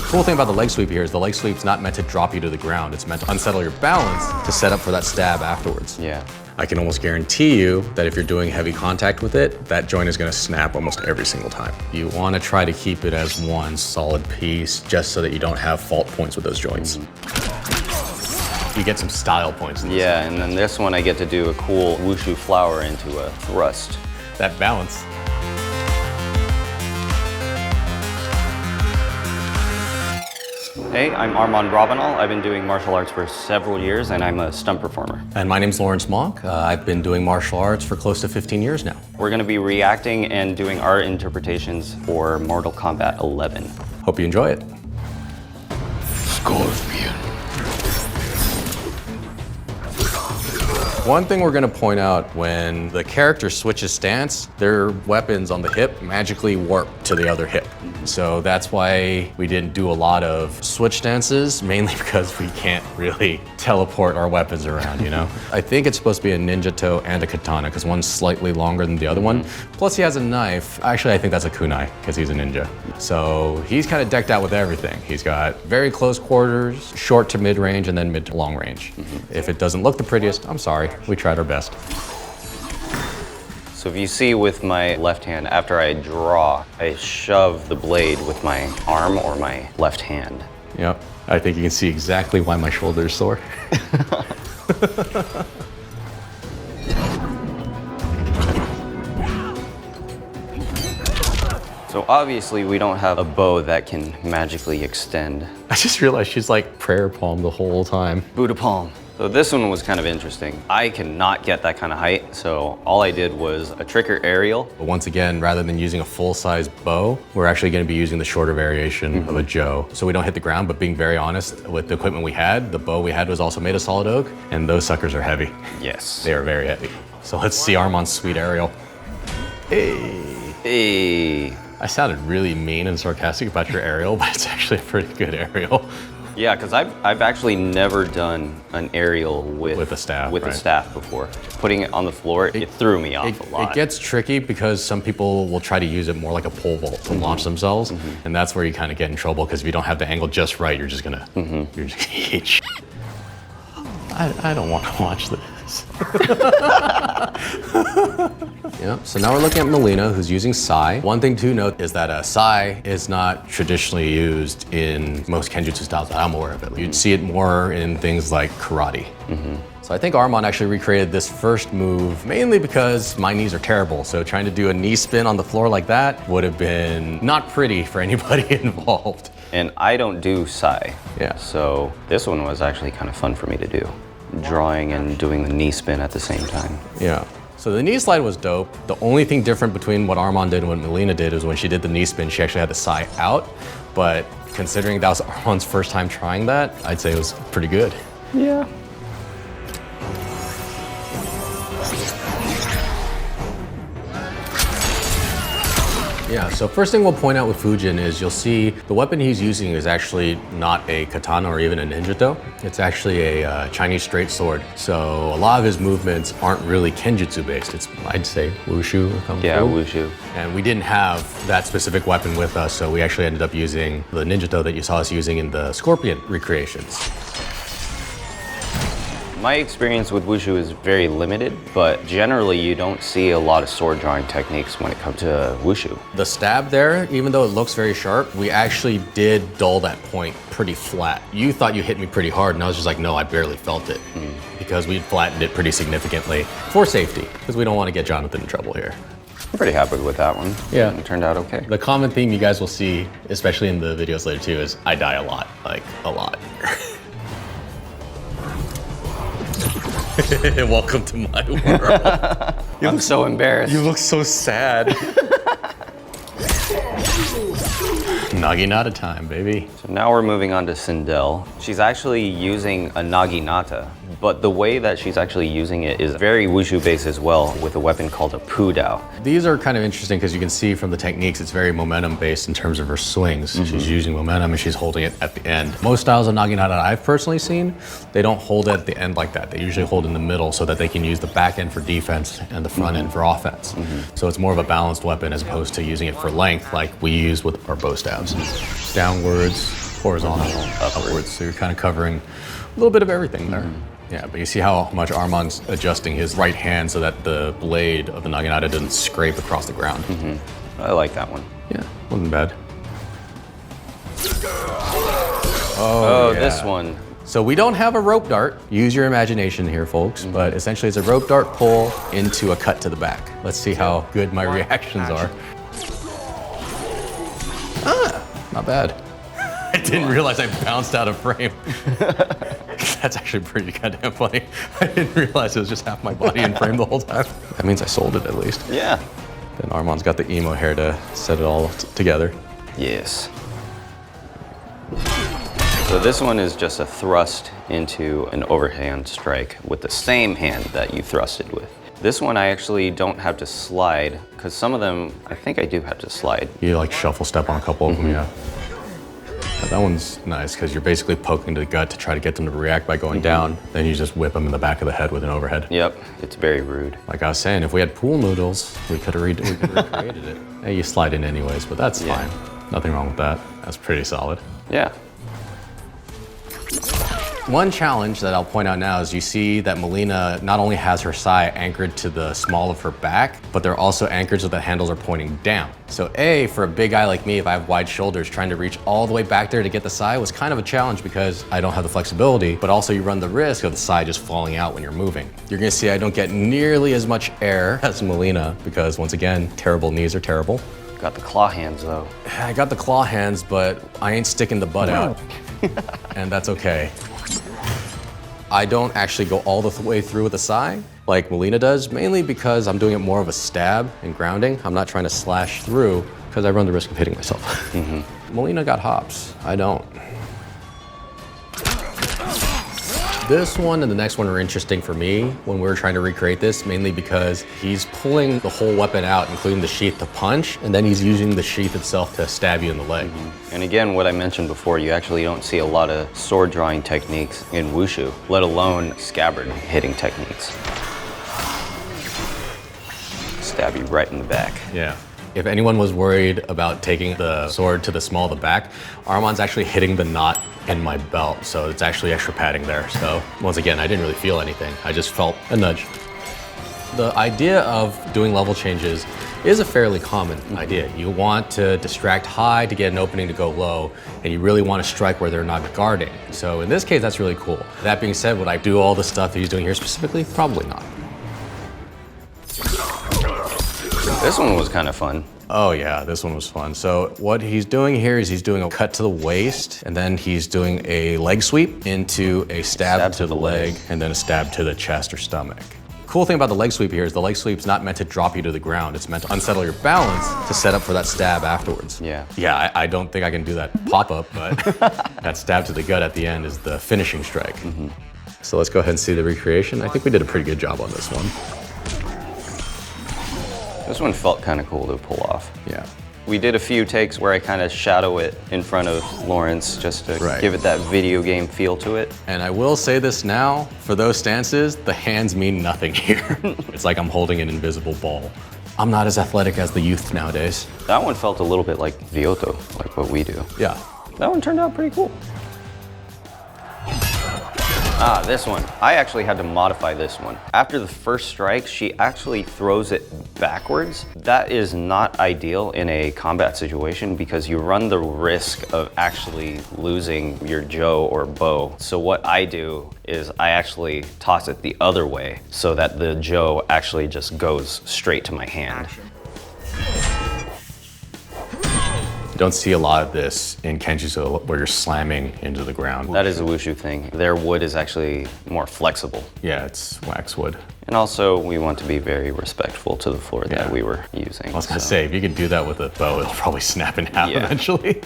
Cool thing about the leg sweep here is the leg sweep's not meant to drop you to the ground. It's meant to unsettle your balance to set up for that stab afterwards. Yeah. I can almost guarantee you that if you're doing heavy contact with it, that joint is gonna snap almost every single time. You wanna try to keep it as one solid piece just so that you don't have fault points with those joints. You get some style points in this. Yeah, and then this one I get to do a cool wushu flower into a thrust. That balance. Hey, I'm Armand Robinal. I've been doing martial arts for several years and I'm a stunt performer. And my name's Lawrence Monk. I've been doing martial arts for close to 15 years now. We're gonna be reacting and doing our interpretations for Mortal Kombat 11. Hope you enjoy it. Scorpion. One thing we're gonna point out, when the character switches stance, their weapons on the hip magically warp to the other hip. So that's why we didn't do a lot of switch stances, mainly because we can't really teleport our weapons around, you know? I think it's supposed to be a ninja toe and a katana, because one's slightly longer than the other one. Plus he has a knife. Actually, I think that's a kunai, because he's a ninja. So he's kind of decked out with everything. He's got very close quarters, short to mid-range, and then mid to long range. If it doesn't look the prettiest, I'm sorry. We tried our best. So if you see with my left hand, after I draw, I shove the blade with my arm or my left hand. Yep. I think you can see exactly why my shoulder is sore. So obviously we don't have a bow that can magically extend. I just realized she's like prayer palm the whole time. Buddha palm. So this one was kind of interesting. I cannot get that kind of height, so all I did was a trigger aerial. But once again, rather than using a full-size bow, we're actually going to be using the shorter variation of a Joe. So we don't hit the ground, but being very honest, with the equipment we had, the bow we had was also made of solid oak, and those suckers are heavy. Yes. They are very heavy. So let's see Armand's sweet aerial. Hey. Hey. I sounded really mean and sarcastic about your aerial, but it's actually a pretty good aerial. Yeah, because I've actually never done an aerial with a staff, with right? a staff before. Putting it on the floor, it threw me off a lot. It gets tricky because some people will try to use it more like a pole vault to launch themselves, and that's where you kind of get in trouble because if you don't have the angle just right, you're just gonna eat shit. I don't want to watch this. Yeah, so now we're looking at Mileena, who's using sai. One thing to note is that sai is not traditionally used in most kenjutsu styles that I'm aware of it. You'd see it more in things like karate. So I think Armand actually recreated this first move mainly because my knees are terrible. So trying to do a knee spin on the floor like that would have been not pretty for anybody involved. And I don't do sai. Yeah. So this one was actually kind of fun for me to do. Drawing and doing the knee spin at the same time. Yeah. So the knee slide was dope. The only thing different between what Armand did and what Mileena did is when she did the knee spin, she actually had the sai out. But considering that was Armand's first time trying that, I'd say it was pretty good. Yeah. Yeah, so first thing we'll point out with Fujin is you'll see the weapon he's using is actually not a katana or even a ninja toe. It's actually a Chinese straight sword. So a lot of his movements aren't really kenjutsu based. It's, I'd say, wushu or kung fu. Yeah, wushu. And we didn't have that specific weapon with us, so we actually ended up using the ninja toe that you saw us using in the Scorpion recreations. My experience with wushu is very limited, but generally you don't see a lot of sword drawing techniques when it comes to wushu. The stab there, even though it looks very sharp, we actually did dull that point pretty flat. You thought you hit me pretty hard, and I was just like, no, I barely felt it. Because we flattened it pretty significantly for safety, because we don't want to get Jonathan in trouble here. I'm pretty happy with that one. Yeah. It turned out okay. The common theme you guys will see, especially in the videos later too, is I die a lot, like a lot. Welcome to my world. I'm so embarrassed. You look so sad. Nagitana time, baby. So now we're moving on to Sindel. She's actually using a nagitana, But the way that she's actually using it is very wushu based as well, with a weapon called a pu dao. These are kind of interesting because you can see from the techniques, it's very momentum based in terms of her swings. She's using momentum and she's holding it at the end. Most styles of nagitana that I've personally seen, they don't hold it at the end like that. They usually hold in the middle so that they can use the back end for defense and the front end for offense. So it's more of a balanced weapon as opposed to using it for length like we use with our bow stabs. Downwards, horizontal, upwards. So you're kind of covering a little bit of everything there. Yeah, but you see how much Armand's adjusting his right hand so that the blade of the naginata doesn't scrape across the ground. I like that one. Yeah, wasn't bad. Oh, yeah. this one. So we don't have a rope dart. Use your imagination here, folks. But essentially it's a rope dart pull into a cut to the back. Let's see how good my reactions are. Ah, not bad. I didn't realize I bounced out of frame. That's actually pretty goddamn funny. I didn't realize it was just half my body in frame the whole time. That means I sold it at least. Yeah. Then Armand's got the emo hair to set it all together. Yes. So this one is just a thrust into an overhand strike with the same hand that you thrusted with. This one I actually don't have to slide, because some of them, I think I do have to slide. You like shuffle step on a couple of them, yeah. That one's nice because you're basically poking to the gut to try to get them to react by going down. Then you just whip them in the back of the head with an overhead. Yep, it's very rude. Like I was saying, if we had pool noodles, we could have recreated it. Hey, you slide in anyways, but that's fine. Nothing wrong with that. That's pretty solid. Yeah. One challenge that I'll point out now is you see that Mileena not only has her sai anchored to the small of her back, but they're also anchored so the handles are pointing down. So for a big guy like me, if I have wide shoulders, trying to reach all the way back there to get the sai was kind of a challenge because I don't have the flexibility, but also you run the risk of the sai just falling out when you're moving. You're gonna see I don't get nearly as much air as Mileena because once again, terrible knees are terrible. Got the claw hands though. I got the claw hands, but I ain't sticking the butt out. And that's okay. I don't actually go all the way through with the sai like Mileena does, mainly because I'm doing it more of a stab and grounding. I'm not trying to slash through because I run the risk of hitting myself. Mileena got hops, I don't. This one and the next one are interesting for me when we were trying to recreate this, mainly because he's pulling the whole weapon out, including the sheath to punch, and then he's using the sheath itself to stab you in the leg. And again, what I mentioned before, you actually don't see a lot of sword drawing techniques in wushu, let alone scabbard hitting techniques. Stab you right in the back. Yeah. If anyone was worried about taking the sword to the small of the back, Armand's actually hitting the knot in my belt, so it's actually extra padding there. So once again, I didn't really feel anything. I just felt a nudge. The idea of doing level changes is a fairly common idea. You want to distract high to get an opening to go low, and you really want to strike where they're not guarding. So in this case, that's really cool. That being said, would I do all the stuff that he's doing here specifically? Probably not. This one was kind of fun. Oh yeah, this one was fun. So what he's doing here is he's doing a cut to the waist, and then he's doing a leg sweep into a stab to the leg, and then a stab to the chest or stomach. Cool thing about the leg sweep here is the leg sweep's not meant to drop you to the ground. It's meant to unsettle your balance to set up for that stab afterwards. Yeah. Yeah, I don't think I can do that pop-up, but that stab to the gut at the end is the finishing strike. So let's go ahead and see the recreation. I think we did a pretty good job on this one. This one felt kind of cool to pull off. Yeah. We did a few takes where I kind of shadow it in front of Lawrence just to give it that video game feel to it. And I will say this now, for those stances, the hands mean nothing here. It's like I'm holding an invisible ball. I'm not as athletic as the youth nowadays. That one felt a little bit like Vyoto, like what we do. Yeah. That one turned out pretty cool. Ah, this one. I actually had to modify this one. After the first strike, she actually throws it backwards. That is not ideal in a combat situation because you run the risk of actually losing your jo or bow. So what I do is I actually toss it the other way so that the jo actually just goes straight to my hand. You don't see a lot of this in Kenjutsu where you're slamming into the ground. That is a wushu thing. Their wood is actually more flexible. Yeah, it's waxwood. And also, we want to be very respectful to the floor that we were using. I was gonna say, if you could do that with a bow, it'll probably snap in half eventually.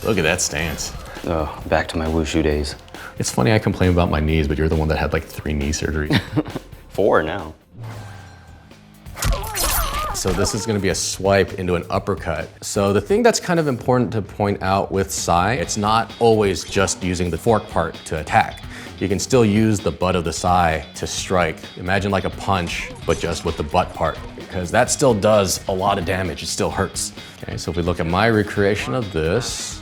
Look at that stance. Oh, back to my wushu days. It's funny I complain about my knees, but you're the one that had like 3 knee surgeries. 4 now. So this is gonna be a swipe into an uppercut. So the thing that's kind of important to point out with sai, it's not always just using the fork part to attack. You can still use the butt of the sai to strike. Imagine like a punch, but just with the butt part, because that still does a lot of damage, it still hurts. Okay, so if we look at my recreation of this,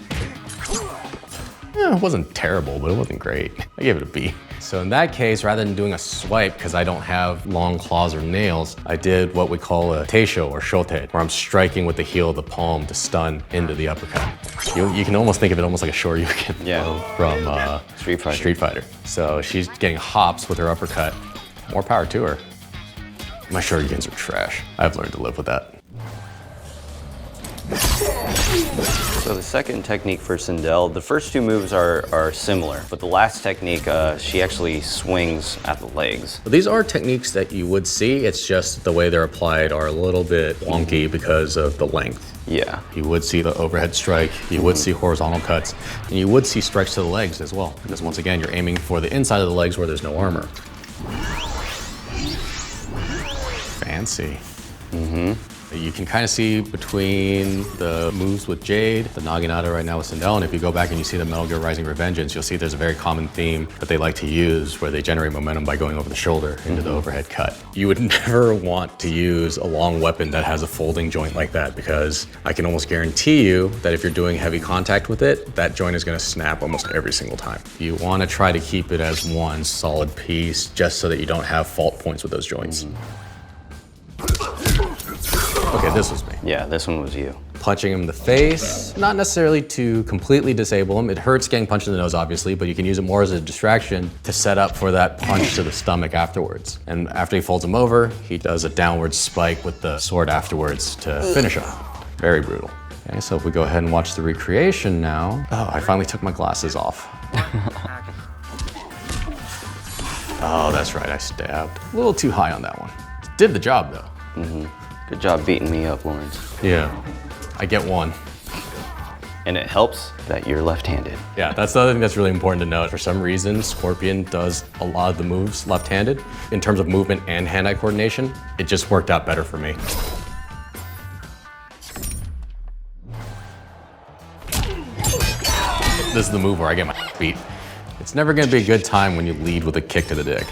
it wasn't terrible, but it wasn't great. I gave it a B. So in that case, rather than doing a swipe, because I don't have long claws or nails, I did what we call a teisho or shote, where I'm striking with the heel of the palm to stun into the uppercut. You can almost think of it almost like a shoryuken from Street Fighter. So she's getting hops with her uppercut. More power to her. My shoryukens are trash. I've learned to live with that. So the second technique for Sindel, the first 2 moves are similar, but the last technique, she actually swings at the legs. These are techniques that you would see, it's just the way they're applied are a little bit wonky because of the length. Yeah. You would see the overhead strike, you would see horizontal cuts, and you would see strikes to the legs as well, because once again, you're aiming for the inside of the legs where there's no armor. Fancy. You can kind of see between the moves with Jade, the nagitana right now with Sindel, and if you go back and you see the Metal Gear Rising Revengeance, you'll see there's a very common theme that they like to use where they generate momentum by going over the shoulder into the overhead cut. You would never want to use a long weapon that has a folding joint like that, because I can almost guarantee you that if you're doing heavy contact with it, that joint is going to snap almost every single time. You want to try to keep it as one solid piece just so that you don't have fault points with those joints. Okay, this was me. Yeah, this one was you. Punching him in the face, not necessarily to completely disable him. It hurts getting punched in the nose, obviously, but you can use it more as a distraction to set up for that punch to the stomach afterwards. And after he folds him over, he does a downward spike with the sword afterwards to finish him. Very brutal. Okay, so if we go ahead and watch the recreation now. Oh, I finally took my glasses off. Oh, that's right, I stabbed. A little too high on that one. Did the job, though. Good job beating me up, Lawrence. Yeah, I get 1. And it helps that you're left-handed. Yeah, that's the other thing that's really important to note. For some reason, Scorpion does a lot of the moves left-handed. In terms of movement and hand-eye coordination, it just worked out better for me. This is the move where I get my beat. It's never gonna be a good time when you lead with a kick to the dick.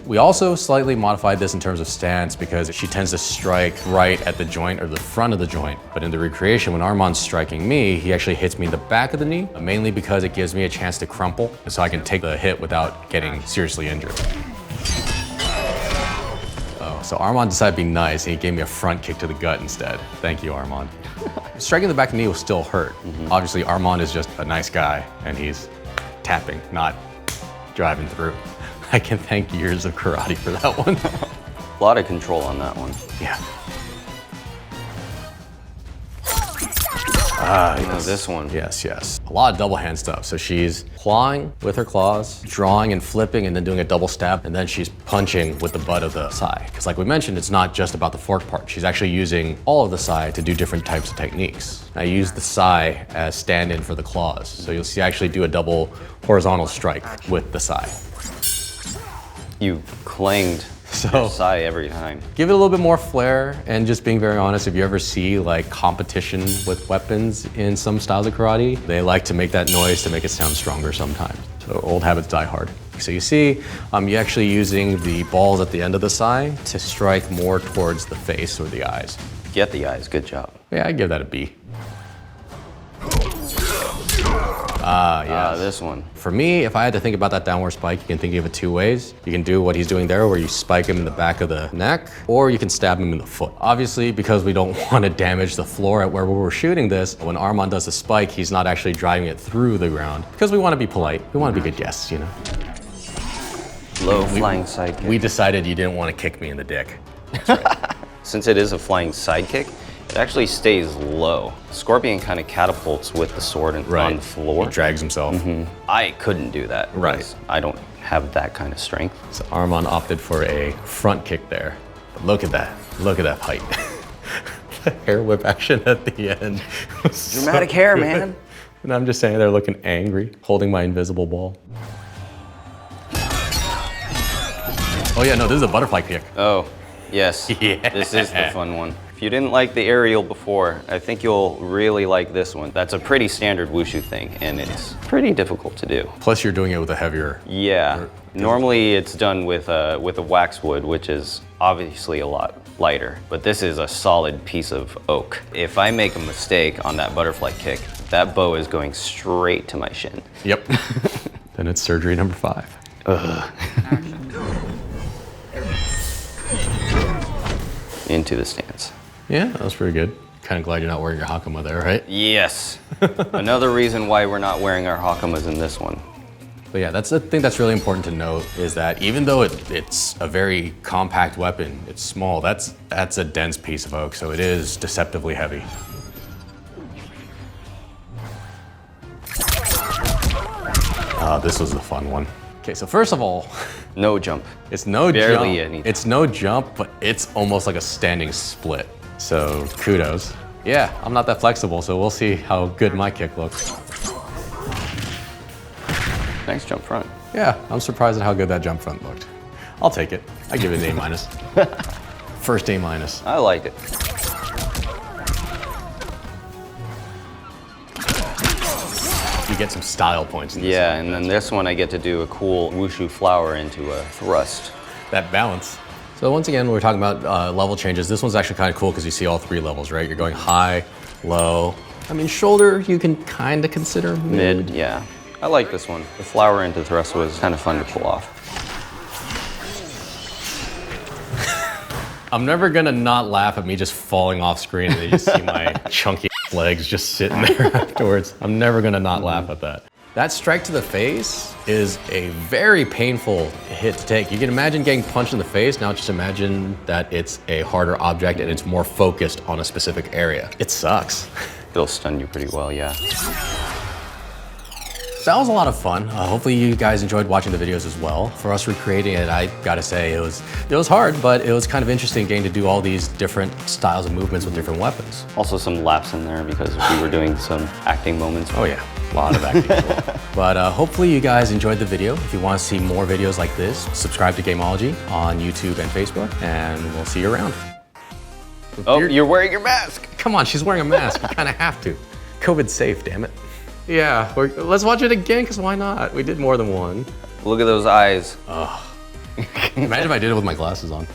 We also slightly modified this in terms of stance because she tends to strike right at the joint or the front of the joint. But in the recreation, when Armand's striking me, he actually hits me in the back of the knee, mainly because it gives me a chance to crumple so I can take the hit without getting seriously injured. Oh, so Armand decided to be nice and he gave me a front kick to the gut instead. Thank you, Armand. Striking the back of the knee will still hurt. Obviously, Armand is just a nice guy and he's tapping, not driving through. I can thank years of karate for that one. A lot of control on that one. Yeah. Yes. This one. Yes, yes. A lot of double hand stuff. So she's clawing with her claws, drawing and flipping, and then doing a double stab, and then she's punching with the butt of the sai. Because like we mentioned, it's not just about the fork part. She's actually using all of the sai to do different types of techniques. I use the sai as stand-in for the claws. So you'll see I actually do a double horizontal strike with the sai. You clanged your sai every time. Give it a little bit more flair, and just being very honest, if you ever see like competition with weapons in some styles of karate, they like to make that noise to make it sound stronger sometimes. So old habits die hard. So you see, you're actually using the balls at the end of the sai to strike more towards the face or the eyes. Get the eyes, good job. Yeah, I'd give that a B. This one. For me, if I had to think about that downward spike, you can think of it 2 ways. You can do what he's doing there, where you spike him in the back of the neck, or you can stab him in the foot. Obviously, because we don't want to damage the floor at where we're shooting this, when Armand does the spike, he's not actually driving it through the ground. Because we want to be polite. We want to be good guests, you know? Low flying sidekick. We decided you didn't want to kick me in the dick. Since it is a flying sidekick, it actually stays low. Scorpion kind of catapults with the sword on the floor. He drags himself. I couldn't do that. Right. I don't have that kind of strength. So Armand opted for a front kick there. But look at that. Look at that height. The hair whip action at the end. Dramatic hair, man. And I'm just standing there looking angry, holding my invisible ball. Oh yeah, no, this is a butterfly kick. Oh, yes. Yeah. This is the fun one. If you didn't like the aerial before, I think you'll really like this one. That's a pretty standard wushu thing, and it's pretty difficult to do. Plus you're doing it with a heavier... Yeah. Normally it's done with a waxwood, which is obviously a lot lighter, but this is a solid piece of oak. If I make a mistake on that butterfly kick, that bow is going straight to my shin. Yep. Then it's surgery number 5. Ugh. Into the stance. Yeah, that was pretty good. Kind of glad you're not wearing your hakama there, right? Yes. Another reason why we're not wearing our hakamas in this one. But yeah, that's the thing that's really important to note is that even though it's a very compact weapon, it's small, that's a dense piece of oak, so it is deceptively heavy. This was the fun one. Okay, so first of all, no jump. It's no Barely jump. anything. It's no jump, but it's almost like a standing split. So kudos. Yeah, I'm not that flexible, so we'll see how good my kick looks. Nice jump front. Yeah, I'm surprised at how good that jump front looked. I'll take it. I give it an A-. First A-. I liked it. You get some style points in this Yeah, one. and then this one I get to do a cool wushu flower into a thrust. That balance. So once again, we're talking about level changes. This one's actually kind of cool because you see all 3 levels, right? You're going high, low. I mean, shoulder, you can kind of consider Mid, yeah. I like this one. The flower into thrust was kind of fun to pull off. I'm never gonna not laugh at me just falling off screen and you just see my chunky legs just sitting there afterwards. I'm never gonna not laugh at that. That strike to the face is a very painful hit to take. You can imagine getting punched in the face. Now just imagine that it's a harder object and it's more focused on a specific area. It sucks. It'll stun you pretty well, yeah. That was a lot of fun. Hopefully you guys enjoyed watching the videos as well. For us recreating it, I gotta say it was hard, but it was kind of interesting getting to do all these different styles of movements with different weapons. Also some laps in there because we were doing some acting moments. Oh yeah, a lot of acting as well. But hopefully you guys enjoyed the video. If you want to see more videos like this, subscribe to Gameology on YouTube and Facebook, and we'll see you around. Oh, you're wearing your mask. Come on, she's wearing a mask. You kind of have to. COVID's safe, damn it. Yeah, let's watch it again, because why not? We did more than one. Look at those eyes. Imagine if I did it with my glasses on.